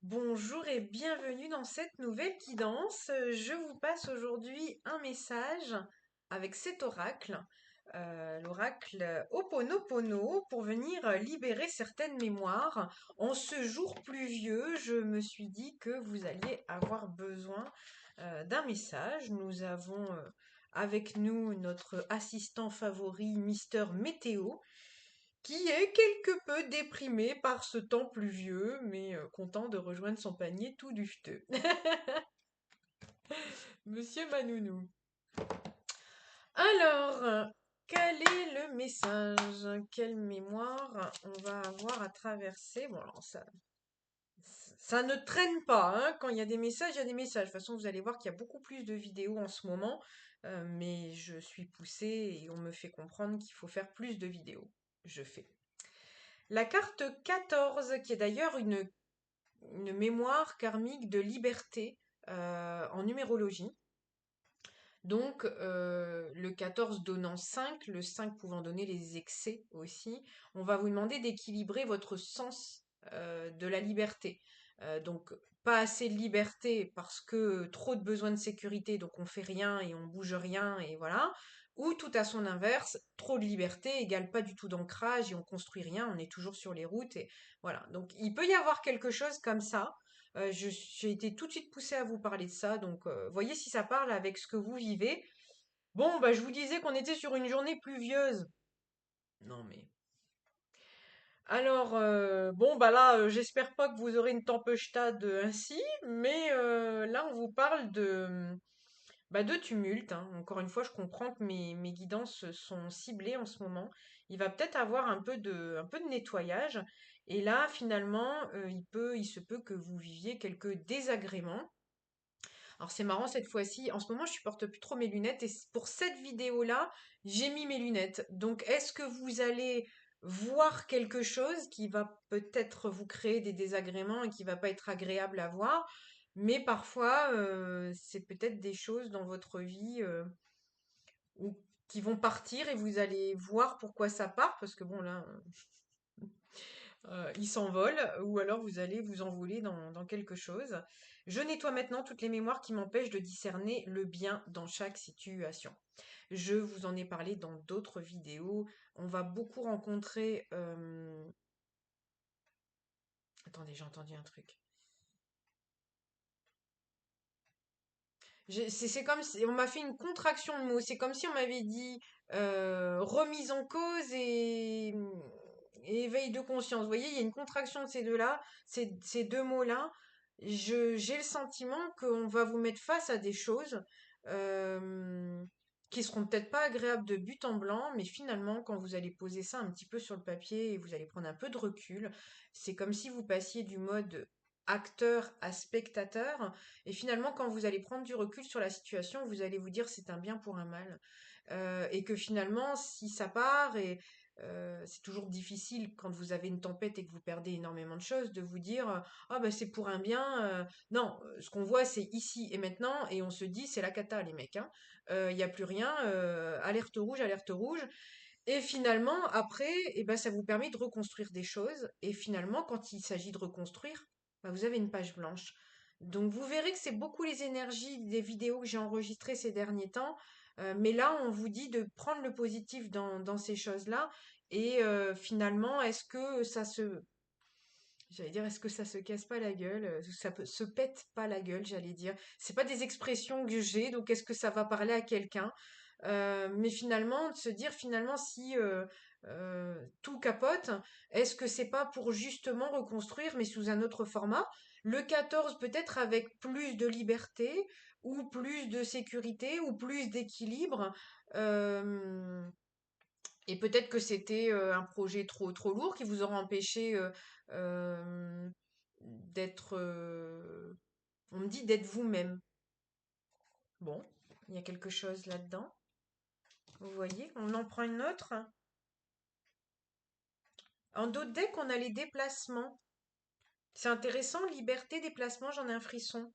Bonjour et bienvenue dans cette nouvelle guidance. Je vous passe aujourd'hui un message avec cet oracle, l'oracle Ho'oponopono, pour venir libérer certaines mémoires. En ce jour pluvieux, je me suis dit que vous alliez avoir besoin d'un message. Nous avons avec nous notre assistant favori, Mister Météo, qui est quelque peu déprimé par ce temps pluvieux, mais content de rejoindre son panier tout dufteux. Monsieur Manounou. Alors, quel est le message? Quelle mémoire on va avoir à traverser? Bon, alors ça ne traîne pas, hein. Quand il y a des messages, il y a des messages. De toute façon, vous allez voir qu'il y a beaucoup plus de vidéos en ce moment, mais je suis poussée et on me fait comprendre qu'il faut faire plus de vidéos. Je fais. La carte 14, qui est d'ailleurs une mémoire karmique de liberté en numérologie. Donc, le 14 donnant 5, le 5 pouvant donner les excès aussi, on va vous demander d'équilibrer votre sens de la liberté. Donc, pas assez de liberté parce que trop de besoins de sécurité, donc on fait rien et on bouge rien et voilà. Ou tout à son inverse, trop de liberté égale pas du tout d'ancrage et on construit rien, on est toujours sur les routes et voilà. Donc, il peut y avoir quelque chose comme ça. J'ai été tout de suite poussée à vous parler de ça, donc voyez si ça parle avec ce que vous vivez. Bon, bah je vous disais qu'on était sur une journée pluvieuse. Non mais. Alors, bon, bah là, j'espère pas que vous aurez une tempestade ainsi, mais là, on vous parle de tumulte, hein. Encore une fois, je comprends que mes guidances sont ciblées en ce moment. Il va peut-être avoir un peu de nettoyage. Et là, finalement, il se peut que vous viviez quelques désagréments. Alors c'est marrant cette fois-ci, en ce moment je supporte plus trop mes lunettes et pour cette vidéo-là, j'ai mis mes lunettes. Donc est-ce que vous allez voir quelque chose qui va peut-être vous créer des désagréments et qui va pas être agréable à voir, mais parfois c'est peut-être des choses dans votre vie qui vont partir et vous allez voir pourquoi ça part, parce que bon là, il s'envole, ou alors vous allez vous envoler dans quelque chose. Je nettoie maintenant toutes les mémoires qui m'empêchent de discerner le bien dans chaque situation. Je vous en ai parlé dans d'autres vidéos. On va beaucoup rencontrer... Attendez, j'ai entendu un truc. C'est comme si on m'a fait une contraction de mots. C'est comme si on m'avait dit remise en cause et éveil de conscience. Vous voyez, il y a une contraction de ces deux-là, ces deux mots-là. J'ai le sentiment qu'on va vous mettre face à des choses euh, qui seront peut-être pas agréables de but en blanc, mais finalement, quand vous allez poser ça un petit peu sur le papier et vous allez prendre un peu de recul, c'est comme si vous passiez du mode acteur à spectateur et finalement, quand vous allez prendre du recul sur la situation, vous allez vous dire c'est un bien pour un mal. Et que finalement, si ça part, et c'est toujours difficile quand vous avez une tempête et que vous perdez énormément de choses, de vous dire ah ben c'est pour un bien. Non, ce qu'on voit c'est ici et maintenant, et on se dit c'est la cata les mecs. Hein. Il n'y a plus rien. Alerte rouge, alerte rouge. Et finalement, après, eh ben, ça vous permet de reconstruire des choses. Et finalement, quand il s'agit de reconstruire, bah, vous avez une page blanche. Donc vous verrez que c'est beaucoup les énergies des vidéos que j'ai enregistrées ces derniers temps. Mais là, on vous dit de prendre le positif dans ces choses-là. Et finalement, j'allais dire, est-ce que ça se casse pas la gueule? Se pète pas la gueule, j'allais dire. C'est pas des expressions que j'ai, donc est-ce que ça va parler à quelqu'un? Mais finalement, de se dire finalement si tout capote, est-ce que c'est pas pour justement reconstruire, mais sous un autre format? Le 14 peut-être avec plus de liberté, ou plus de sécurité, ou plus d'équilibre. Euh, et peut-être que c'était un projet trop lourd qui vous aura empêché euh, d'être, on me dit d'être vous-même. Bon, il y a quelque chose là-dedans. Vous voyez, on en prend une autre. En d'autres decks, on a les déplacements. C'est intéressant, liberté, déplacement, j'en ai un frisson.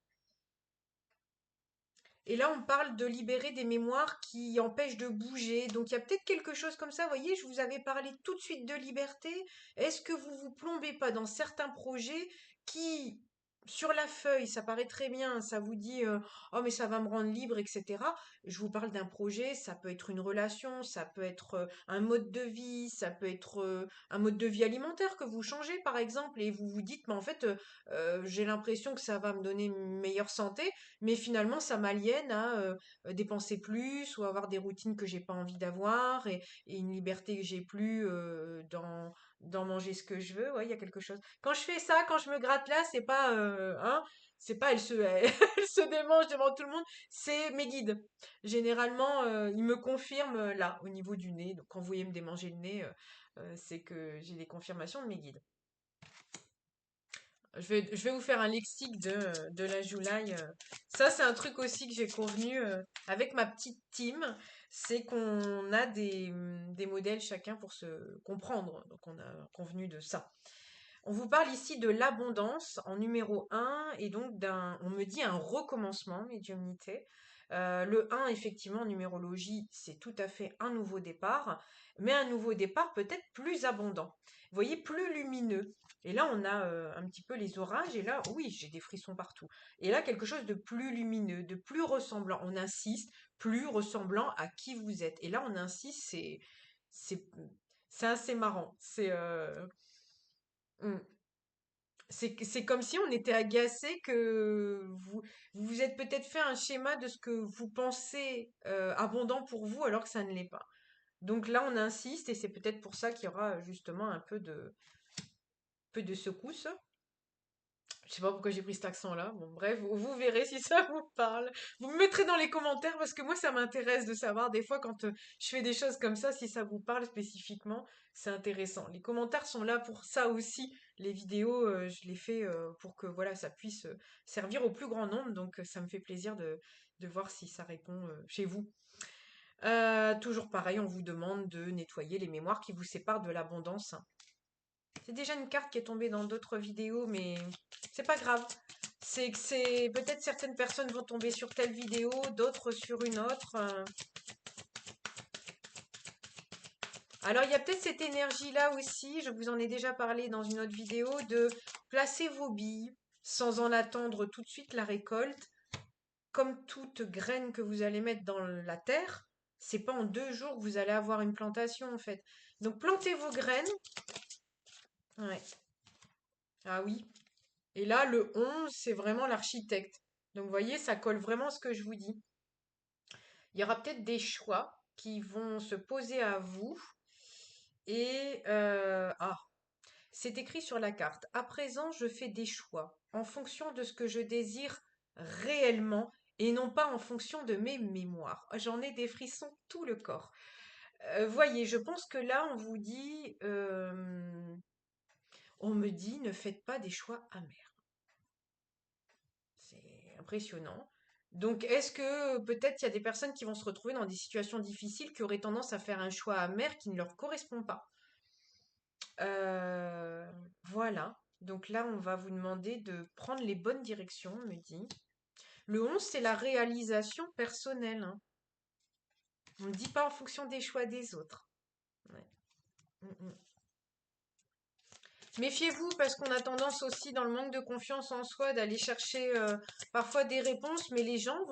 Et là, on parle de libérer des mémoires qui empêchent de bouger. Donc, il y a peut-être quelque chose comme ça. Vous voyez, je vous avais parlé tout de suite de liberté. Est-ce que vous vous plombez pas dans certains projets qui sur la feuille, ça paraît très bien, ça vous dit oh mais ça va me rendre libre, etc. Je vous parle d'un projet, ça peut être une relation, ça peut être un mode de vie, ça peut être un mode de vie alimentaire que vous changez par exemple et vous vous dites mais en fait j'ai l'impression que ça va me donner une meilleure santé, mais finalement ça m'aliène à dépenser plus ou avoir des routines que j'ai pas envie d'avoir et une liberté que j'ai plus dans manger ce que je veux. Ouais, il y a quelque chose. Quand je fais ça, quand je me gratte là, c'est pas, hein, c'est pas elle se démange devant tout le monde, c'est mes guides. Généralement, ils me confirment là, au niveau du nez. Donc quand vous voyez me démanger le nez, c'est que j'ai des confirmations de mes guides. Je vais vous faire un lexique de la Joulaï. Ça, c'est un truc aussi que j'ai convenu avec ma petite team. C'est qu'on a des modèles chacun pour se comprendre. Donc, on a convenu de ça. On vous parle ici de l'abondance en numéro un et donc on me dit un recommencement, médiumnité. Le un effectivement, en numérologie, c'est tout à fait un nouveau départ, mais un nouveau départ peut-être plus abondant. Vous voyez, plus lumineux. Et là, on a un petit peu les orages, et là, oui, j'ai des frissons partout. Et là, quelque chose de plus lumineux, de plus ressemblant. On insiste, plus ressemblant à qui vous êtes. Et là, on insiste, c'est, c'est assez marrant. Hmm. C'est comme si on était agacé que vous vous êtes peut-être fait un schéma de ce que vous pensez abondant pour vous alors que ça ne l'est pas. Donc là, on insiste et c'est peut-être pour ça qu'il y aura justement un peu de secousse. Je sais pas pourquoi j'ai pris cet accent-là. Bon, bref, vous verrez si ça vous parle. Vous me mettrez dans les commentaires parce que moi, ça m'intéresse de savoir des fois quand je fais des choses comme ça, si ça vous parle spécifiquement, c'est intéressant. Les commentaires sont là pour ça aussi. Les vidéos, je les fais pour que voilà, ça puisse servir au plus grand nombre. Donc, ça me fait plaisir de voir si ça répond chez vous. Toujours pareil, on vous demande de nettoyer les mémoires qui vous séparent de l'abondance. C'est déjà une carte qui est tombée dans d'autres vidéos, mais c'est pas grave. C'est que c'est peut-être certaines personnes vont tomber sur telle vidéo, d'autres sur une autre. Alors il y a peut-être cette énergie-là aussi, je vous en ai déjà parlé dans une autre vidéo, de placer vos billes sans en attendre tout de suite la récolte. Comme toute graine que vous allez mettre dans la terre, c'est pas en 2 jours que vous allez avoir une plantation en fait. Donc plantez vos graines. Ouais. Ah oui. Et là, le 11, c'est vraiment l'architecte. Donc, vous voyez, ça colle vraiment à ce que je vous dis. Il y aura peut-être des choix qui vont se poser à vous. Et, c'est écrit sur la carte. À présent, je fais des choix en fonction de ce que je désire réellement et non pas en fonction de mes mémoires. J'en ai des frissons tout le corps. Voyez, je pense que là, on me dit, ne faites pas des choix amers. C'est impressionnant. Donc, est-ce que peut-être il y a des personnes qui vont se retrouver dans des situations difficiles qui auraient tendance à faire un choix amer qui ne leur correspond pas? Euh, voilà. Donc là, on va vous demander de prendre les bonnes directions, on me dit. Le 11, c'est la réalisation personnelle, hein. On ne dit pas en fonction des choix des autres. Ouais. Mm, mm. Méfiez-vous parce qu'on a tendance aussi, dans le manque de confiance en soi, d'aller chercher parfois des réponses, mais les gens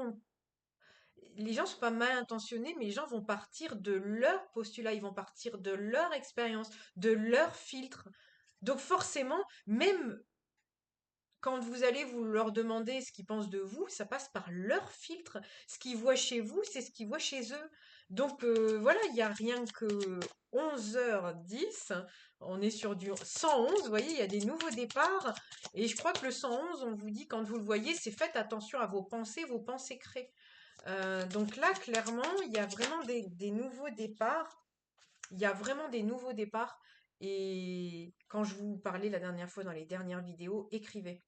sont pas mal intentionnés, mais les gens vont partir de leur postulat, ils vont partir de leur expérience, de leur filtre. Donc forcément, même quand vous allez vous leur demander ce qu'ils pensent de vous, ça passe par leur filtre. Ce qu'ils voient chez vous, c'est ce qu'ils voient chez eux. Donc voilà, il n'y a rien que 11h10. On est sur du 111, vous voyez, il y a des nouveaux départs. Et je crois que le 111, on vous dit, quand vous le voyez, c'est faites attention à vos pensées créées. Donc là, clairement, il y a vraiment des nouveaux départs. Il y a vraiment des nouveaux départs. Et quand je vous parlais la dernière fois dans les dernières vidéos, écrivez.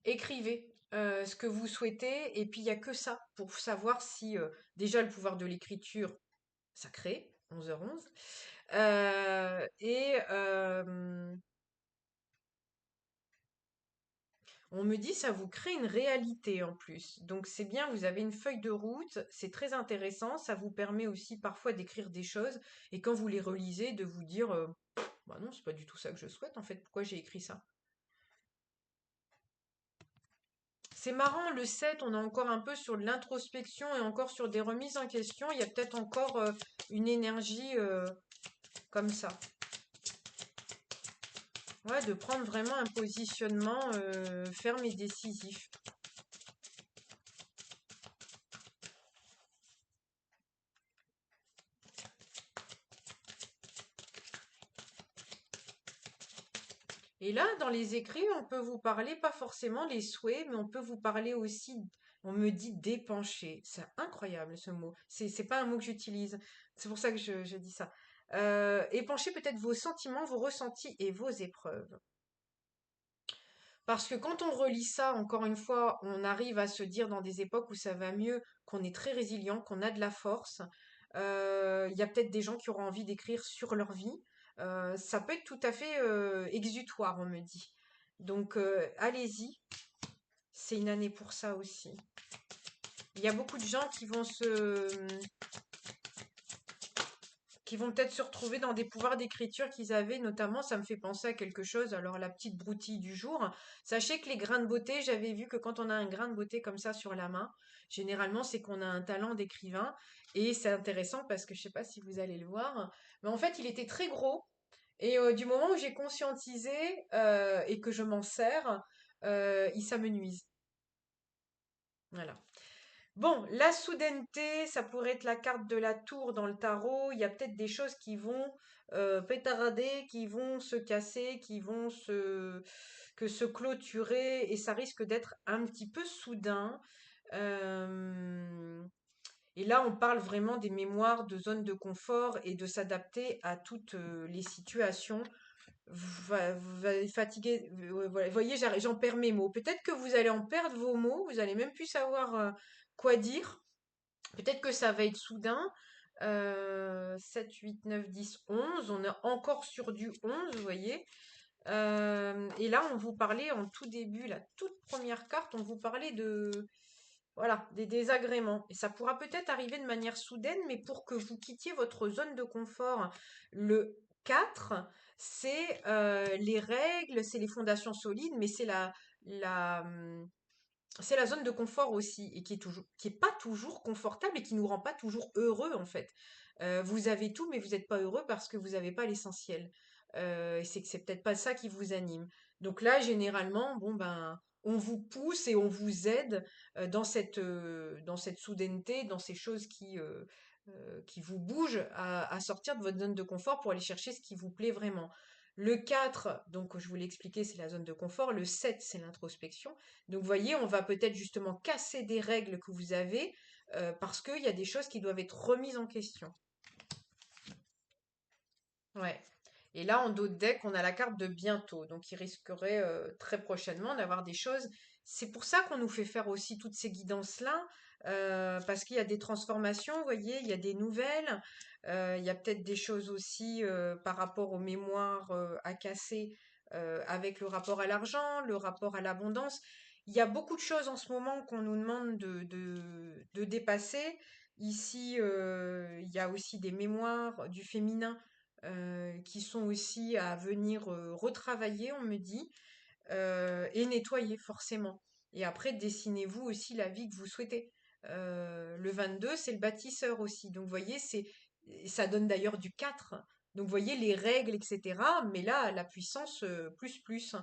Écrivez ce que vous souhaitez. Et puis, il n'y a que ça pour savoir si déjà le pouvoir de l'écriture, ça crée, 11h11. Et on me dit ça vous crée une réalité en plus. Donc c'est bien, vous avez une feuille de route, c'est très intéressant, ça vous permet aussi parfois d'écrire des choses et quand vous les relisez de vous dire bah non, c'est pas du tout ça que je souhaite en fait, pourquoi j'ai écrit ça? C'est marrant, le 7, on est encore un peu sur de l'introspection et encore sur des remises en question. Il y a peut-être encore une énergie comme ça. Ouais, de prendre vraiment un positionnement ferme et décisif. Et là, dans les écrits, on peut vous parler, pas forcément les souhaits, mais on peut vous parler aussi, on me dit d'épancher. C'est incroyable ce mot. C'est pas un mot que j'utilise. C'est pour ça que je dis ça. Épancher peut-être vos sentiments, vos ressentis et vos épreuves. Parce que quand on relit ça, encore une fois, on arrive à se dire dans des époques où ça va mieux, qu'on est très résilient, qu'on a de la force. Il y a peut-être des gens qui auront envie d'écrire sur leur vie. Ça peut être tout à fait exutoire, on me dit. Donc, allez-y, c'est une année pour ça aussi. Il y a beaucoup de gens qui vont peut-être se retrouver dans des pouvoirs d'écriture qu'ils avaient, notamment, ça me fait penser à quelque chose, alors la petite broutille du jour. Sachez que les grains de beauté, j'avais vu que quand on a un grain de beauté comme ça sur la main, généralement c'est qu'on a un talent d'écrivain, et c'est intéressant parce que je sais pas si vous allez le voir, mais en fait il était très gros, et du moment où j'ai conscientisé et que je m'en sers, il s'amenuise. Voilà. Bon, la soudaineté, ça pourrait être la carte de la tour dans le tarot. Il y a peut-être des choses qui vont pétarader, qui vont se casser, que se clôturer, et ça risque d'être un petit peu soudain. Euh, et là, on parle vraiment des mémoires de zone de confort et de s'adapter à toutes les situations. Vous allez fatiguer. Voilà. Vous voyez, j'en perds mes mots. Peut-être que vous allez en perdre vos mots, vous allez même plus savoir quoi dire. Peut-être que ça va être soudain. 7, 8, 9, 10, 11. On est encore sur du 11, vous voyez. Et là, on vous parlait en tout début, la toute première carte, on vous parlait voilà, des désagréments. Et ça pourra peut-être arriver de manière soudaine, mais pour que vous quittiez votre zone de confort. Le 4, c'est les règles, c'est les fondations solides, mais la, hum, c'est la zone de confort aussi, et qui est pas toujours confortable et qui nous rend pas toujours heureux en fait. Vous avez tout, mais vous n'êtes pas heureux parce que vous n'avez pas l'essentiel. Et c'est que c'est peut-être pas ça qui vous anime. Donc là, généralement, bon ben, on vous pousse et on vous aide dans cette soudaineté, dans ces choses qui vous bougent à sortir de votre zone de confort pour aller chercher ce qui vous plaît vraiment. Le 4, donc je vous l'ai expliqué, c'est la zone de confort. Le 7, c'est l'introspection. Donc, vous voyez, on va peut-être justement casser des règles que vous avez parce qu'il y a des choses qui doivent être remises en question. Ouais. Et là, en dos de deck, on a la carte de bientôt. Donc, il risquerait très prochainement d'avoir des choses. C'est pour ça qu'on nous fait faire aussi toutes ces guidances-là, parce qu'il y a des transformations, vous voyez, il y a des nouvelles. Il y a peut-être des choses aussi par rapport aux mémoires à casser avec le rapport à l'argent, le rapport à l'abondance. Il y a beaucoup de choses en ce moment qu'on nous demande de dépasser. Ici, il y a aussi des mémoires du féminin qui sont aussi à venir retravailler, on me dit, et nettoyer forcément. Et après, dessinez-vous aussi la vie que vous souhaitez. Le 22, c'est le bâtisseur aussi. Donc, vous voyez, ça donne d'ailleurs du 4. Donc, vous voyez, les règles, etc. Mais là, la puissance plus plus.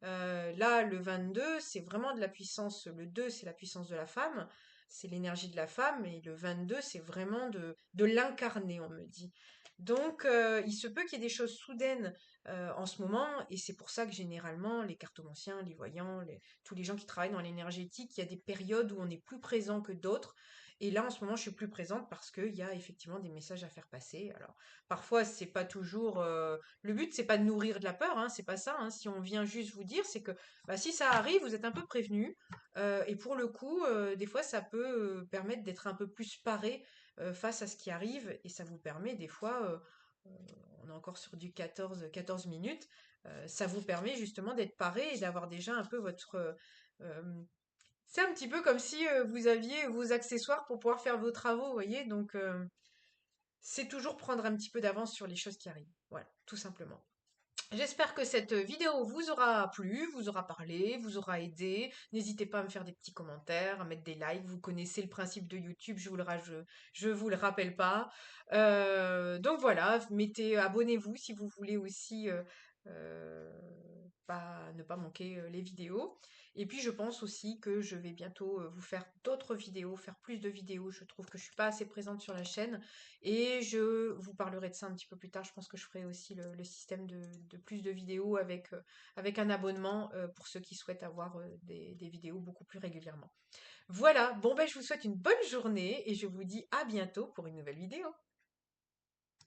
Là, le 22, c'est vraiment de la puissance. Le 2, c'est la puissance de la femme. C'est l'énergie de la femme. Et le 22, c'est vraiment de l'incarner, on me dit. Donc, il se peut qu'il y ait des choses soudaines en ce moment, et c'est pour ça que généralement, les cartomanciens, les voyants, tous les gens qui travaillent dans l'énergétique, il y a des périodes où on est plus présent que d'autres. Et là, en ce moment, je suis plus présente parce qu'il y a effectivement des messages à faire passer. Alors, parfois, c'est pas toujours. Le but, c'est pas de nourrir de la peur, hein, c'est pas ça. Hein. Si on vient juste vous dire, c'est que bah, si ça arrive, vous êtes un peu prévenu. Et pour le coup, des fois, ça peut permettre d'être un peu plus paré face à ce qui arrive, et ça vous permet des fois, on est encore sur du 14 minutes, ça vous permet justement d'être paré et d'avoir déjà un peu euh, c'est un petit peu comme si vous aviez vos accessoires pour pouvoir faire vos travaux, vous voyez, donc c'est toujours prendre un petit peu d'avance sur les choses qui arrivent. Voilà, tout simplement. J'espère que cette vidéo vous aura plu, vous aura parlé, vous aura aidé. N'hésitez pas à me faire des petits commentaires, à mettre des likes. Vous connaissez le principe de YouTube, je vous le rappelle pas. Donc voilà, abonnez-vous si vous voulez aussi euh, ne pas manquer les vidéos. Et puis je pense aussi que je vais bientôt vous faire d'autres vidéos, faire plus de vidéos. Je trouve que je suis pas assez présente sur la chaîne. Et je vous parlerai de ça un petit peu plus tard. Je pense que je ferai aussi le système de plus de vidéos avec un abonnement pour ceux qui souhaitent avoir des vidéos beaucoup plus régulièrement. Voilà, bon ben je vous souhaite une bonne journée et je vous dis à bientôt pour une nouvelle vidéo.